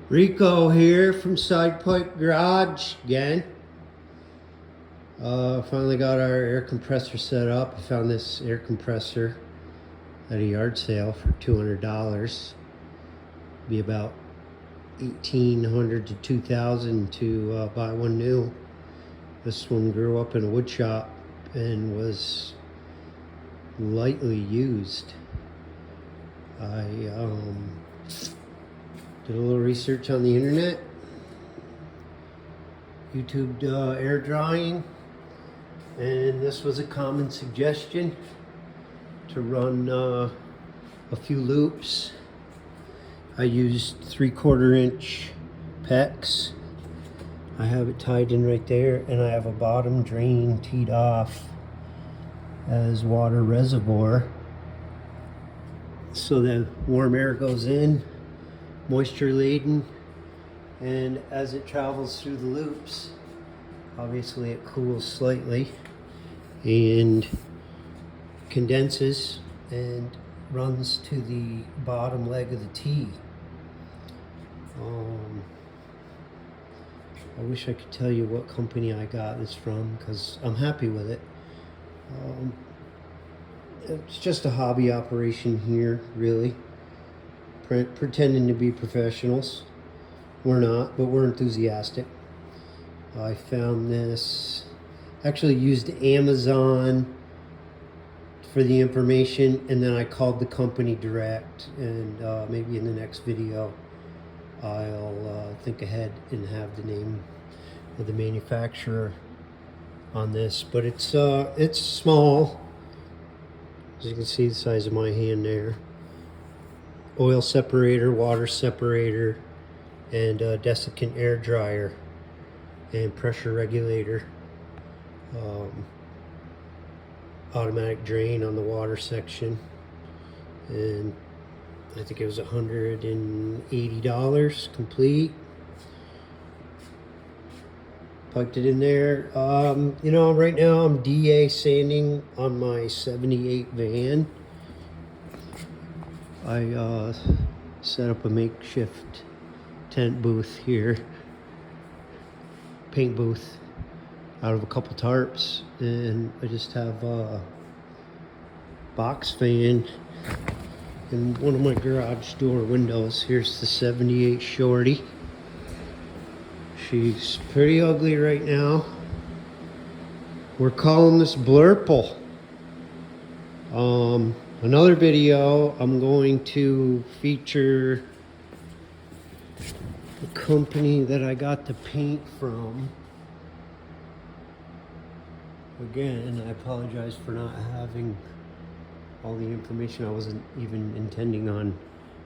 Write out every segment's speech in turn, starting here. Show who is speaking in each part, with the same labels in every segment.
Speaker 1: Rico here from SidePipe Garage again. Finally got our air compressor set up. I found this air compressor at a yard sale for $200. Be about $1,800 to $2,000 to buy one new. This one grew up in a wood shop and was lightly used. I did a little research on the internet, YouTubed air drying, and this was a common suggestion to run a few loops. I used 3/4 inch PEX. I have it tied in right there, and I have a bottom drain teed off as water reservoir so that warm air goes in, moisture laden, and as it travels through the loops, obviously it cools slightly and condenses and runs to the bottom leg of the tee. I wish I could tell you what company I got this from because I'm happy with it. It's just a hobby operation here, really. Pretending to be professionals. We're not, but we're enthusiastic. I found this, actually used Amazon for the information, and then I called the company direct, and maybe in the next video I'll think ahead and have the name of the manufacturer on this. But it's small, as you can see the size of my hand there. Oil separator, water separator, and desiccant air dryer and pressure regulator. Automatic drain on the water section, and I think it was $180 complete. Piped it in there. You know, right now I'm DA sanding on my 78 van. I set up a makeshift tent booth here, paint booth, out of a couple tarps, and I just have a box fan in one of my garage door windows. Here's the 78 Shorty. She's pretty ugly right now. We're calling this Blurple. Another video, I'm going to feature the company that I got the paint from. Again, I apologize for not having all the information. I wasn't even intending on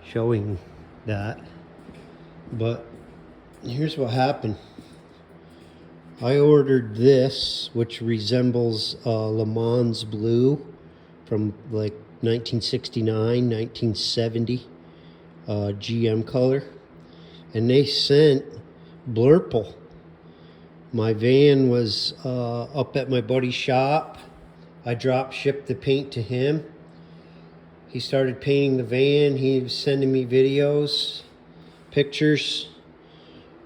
Speaker 1: showing that. But here's what happened. I ordered this, which resembles Le Mans Blue from like 1969, 1970 GM color. And they sent Blurple. My van was up at my buddy's shop. I drop shipped the paint to him. He started painting the van. He was sending me videos, pictures.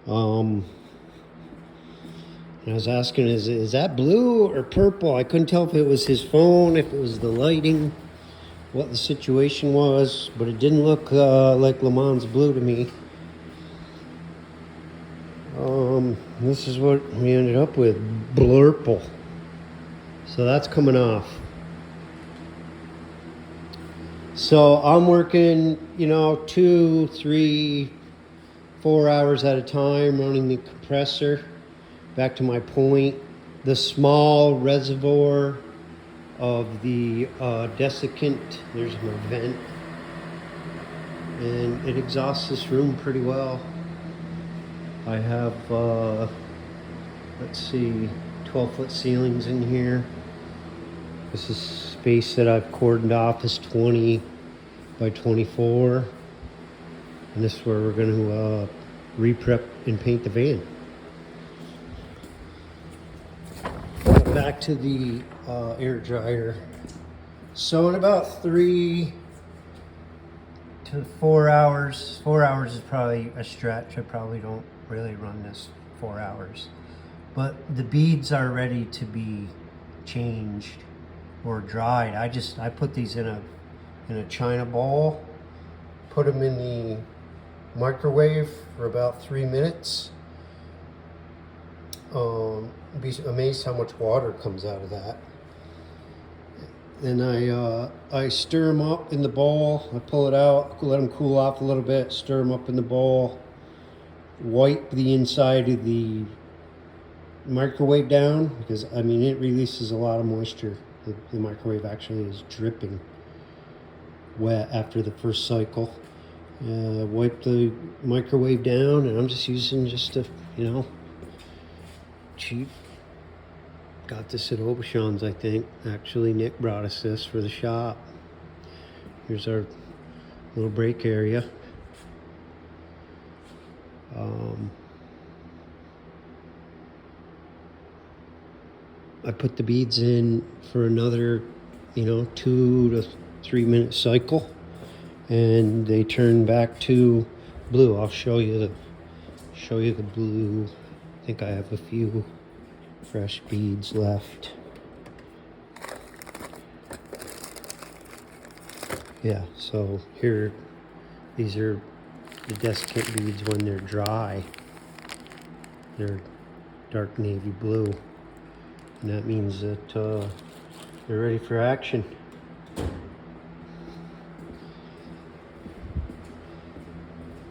Speaker 1: And I was asking, is that blue or purple? I couldn't tell if it was his phone, if it was the lighting, what the situation was, but it didn't look like Le Mans Blue to me. This is what we ended up with, Blurple. So that's coming off. So I'm working, you know, 2, 3, 4 hours at a time running the compressor. Back to my point, the small reservoir of the desiccant, there's my vent, and it exhausts this room pretty well. I have, let's see, 12-foot ceilings in here. This is space that I've cordoned off is 20 by 24. And this is where we're going to re-prep and paint the van. Back to the air dryer. So in about 3 to to 4 hours. 4 hours is probably a stretch. I probably don't really run this 4 hours. But the beads are ready to be changed or dried. I put these in a china bowl, put them in the microwave for about 3 minutes. Be amazed how much water comes out of that. Then I stir them up in the bowl. I pull it out, let them cool off a little bit, stir them up in the bowl, wipe the inside of the microwave down, because I mean it releases a lot of moisture. The microwave actually is dripping wet after the first cycle. Wipe the microwave down, and I'm just using just a, you know, cheap. Got this at Aubuchon's, I think. Actually, Nick brought us this for the shop. Here's our little break area. I put the beads in for another, you know, 2 to 3 minute cycle, and they turn back to blue. I'll show you the blue. I think I have a few fresh beads left. Yeah, so here, these are the desiccant beads when they're dry. They're dark navy blue, and that means that they're ready for action.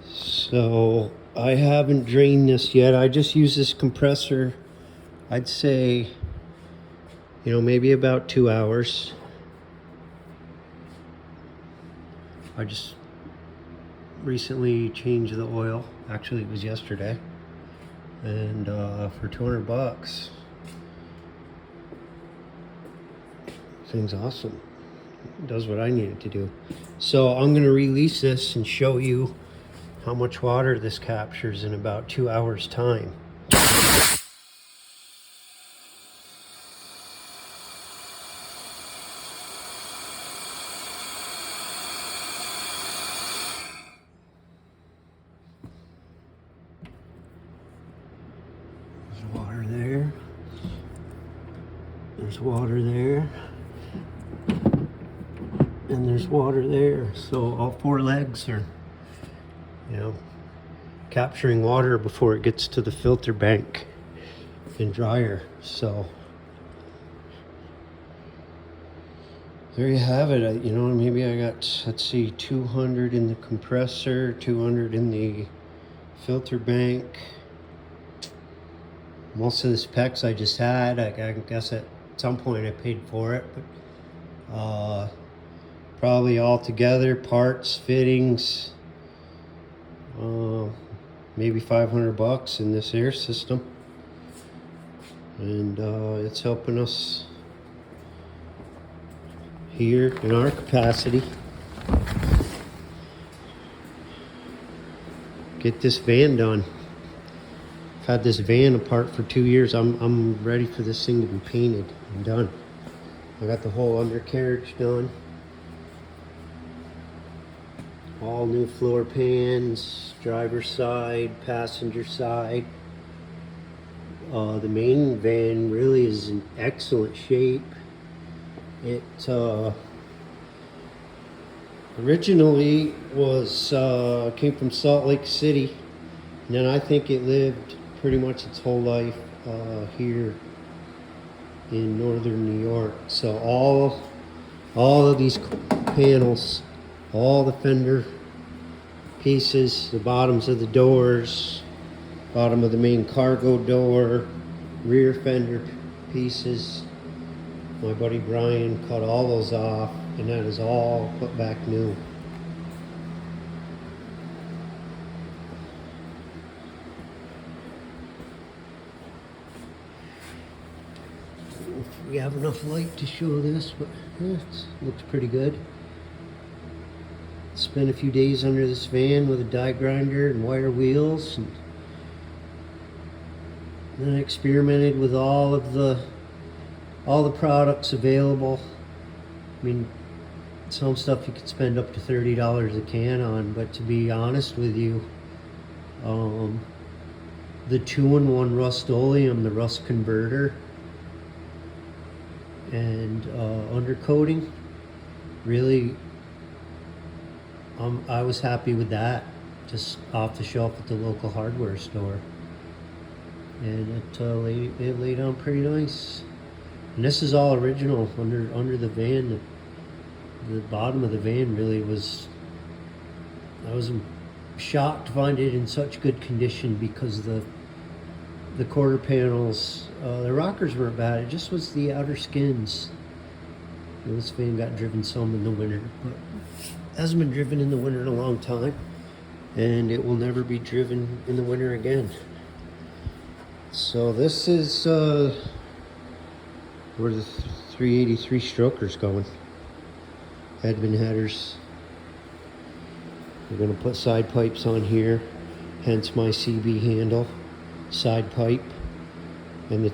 Speaker 1: So I haven't drained this yet. I just use this compressor, I'd say, you know, maybe about 2 hours. I just recently changed the oil. Actually, it was yesterday. And for 200 bucks. Thing's awesome. It does what I need it to do. So I'm gonna release this and show you how much water this captures in about 2 hours time. There's water there. There's water there. And there's water there. So all 4 legs are, you know, capturing water before it gets to the filter bank and dryer. So there you have it. You know, maybe I got, let's see, 200 in the compressor, 200 in the filter bank. Most of the specs I just had, I guess at some point I paid for it, but probably all together, parts, fittings, maybe 500 bucks in this air system. And it's helping us here in our capacity get this van done. I've had this van apart for 2 years. I'm ready for this thing to be painted and done. I got the whole undercarriage done. All new floor pans, driver's side, passenger side. The main van really is in excellent shape. It originally was came from Salt Lake City, and then I think it lived pretty much its whole life here in northern New York. So all of these panels, all the fender pieces, the bottoms of the doors, bottom of the main cargo door, rear fender pieces, my buddy Brian cut all those off, and that is all put back new. We have enough light to show this, but yeah, it looks pretty good. Spent a few days under this van with a die grinder and wire wheels, and then I experimented with all the products available. I mean, some stuff you could spend up to $30 a can on, but to be honest with you, the 2-in-1 Rust-Oleum, the rust converter, and undercoating, really, I was happy with that, just off the shelf at the local hardware store, and it laid on pretty nice. And this is all original under the van. The bottom of the van really was, I was shocked to find it in such good condition, because the quarter panels, the rockers weren't bad, it just was the outer skins. You know, this van got driven some in the winter, but hasn't been driven in the winter in a long time, and it will never be driven in the winter again. So this is where the 383 stroker's going. Headman headers. We're going to put side pipes on here, hence my CB handle, SidePipe, and the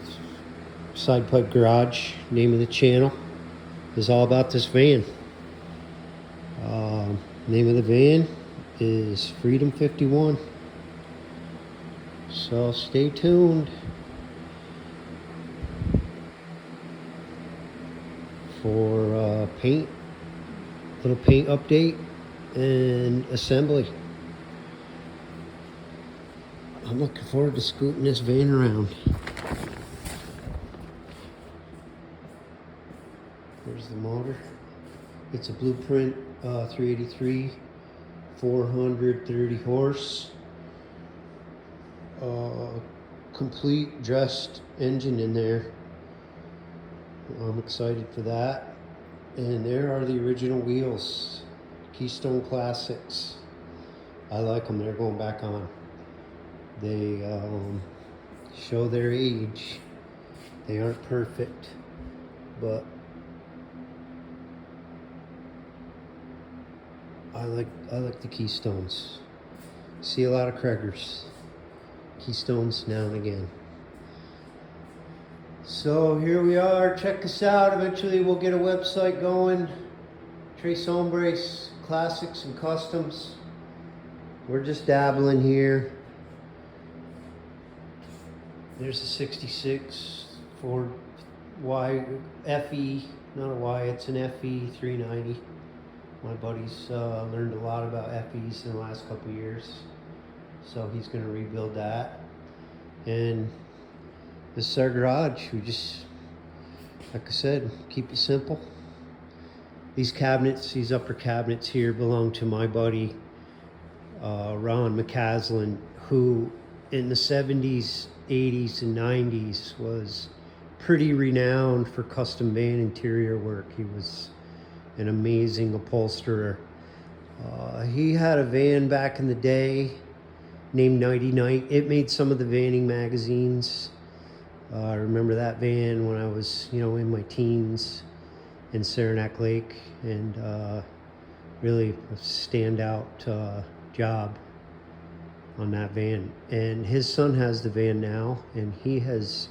Speaker 1: SidePipe Garage, name of the channel, is all about this van. Name of the van is FREEDOM51. So stay tuned for little paint update and assembly. I'm looking forward to scooting this van around. There's the motor. It's a Blueprint 383, 430 horse. Complete dressed engine in there. I'm excited for that. And there are the original wheels, Keystone Classics. I like them. They're going back on. They show their age. They aren't perfect, but I like the Keystones. See a lot of Kraggers. Keystones now and again. So here we are. Check us out. Eventually we'll get a website going. Tres Hombres Classics and Customs. We're just dabbling here. There's a 66 Ford FE, not a Y, it's an FE 390. My buddy's learned a lot about FEs in the last couple years, so he's going to rebuild that. And this is our garage. We just, like I said, keep it simple. These cabinets, these upper cabinets here, belong to my buddy Ron McCaslin, who in the 70s, 80s, and 90s was pretty renowned for custom van interior work. He was an amazing upholsterer. He had a van back in the day named Nighty Night. It made some of the vanning magazines. I remember that van when I was, in my teens in Saranac Lake, and really a standout job on that van. And his son has the van now, and he has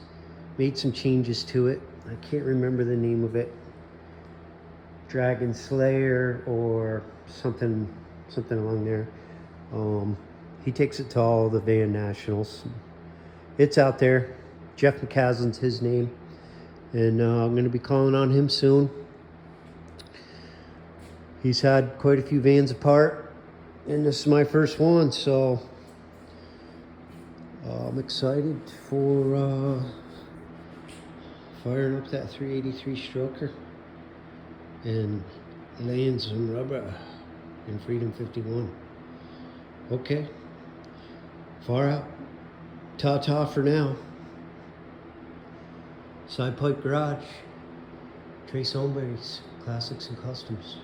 Speaker 1: made some changes to it. I can't remember the name of it. Dragon Slayer or something along there. He takes it to all the van nationals. It's out there. Jeff McCaslin's his name, and I'm going to be calling on him soon. He's had quite a few vans apart, and this is my first one, so I'm excited for firing up that 383 stroker and laying some rubber in FREEDOM51. Okay, far out. Ta-ta for now. SidePipe Garage, Tres Hombres Classics and Customs.